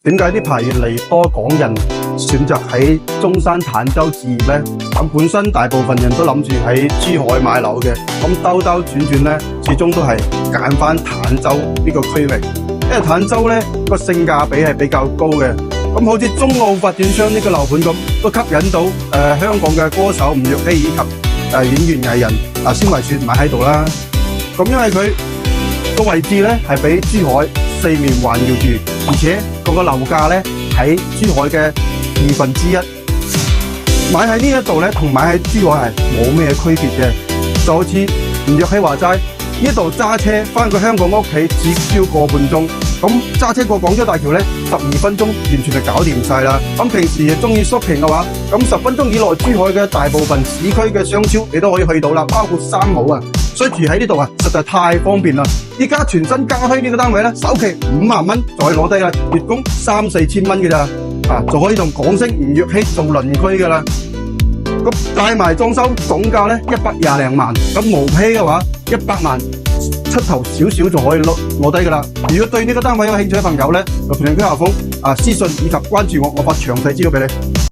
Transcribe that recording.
點解呢排越嚟越多港人選擇喺中山坦洲置業呢？咁本身大部分人都諗住喺珠海買樓嘅，咁兜兜轉轉呢，始終都係揀翻坦洲呢個區域，因為坦洲呢個性價比係比較高嘅。咁好似中澳發展商呢個樓盤咁，都吸引到香港嘅歌手吳若希以及演員藝人孫維雪買喺度啦。咁因為佢個位置呢係俾珠海四面環繞住，而且個樓價呢喺珠海嘅1/2，買喺呢一度呢同買喺珠海係冇咩區別嘅。就好似吳若希話齋，呢度揸車翻個香港屋企只需要個半鐘，咁揸車過廣州大橋呢12分鐘完全係搞掂晒啦。咁平時中意 shopping 嘅話，咁10分鐘以內珠海嘅大部分市區嘅商超你都可以去到啦，包括三好啊。所以住喺呢度啊，實在太方便啦！依家全新加推呢個單位咧，首期5萬蚊就可以攞低啦，月供3-4千蚊嘅咋，就可以同港星吳若希做鄰居噶啦。咁帶埋裝修總價咧120零萬，咁毛坯嘅話100萬出頭少少就可以攞低噶啦。如果對呢個單位有興趣嘅朋友咧，就評論區下方私信以及關注我，我發詳細資料俾你。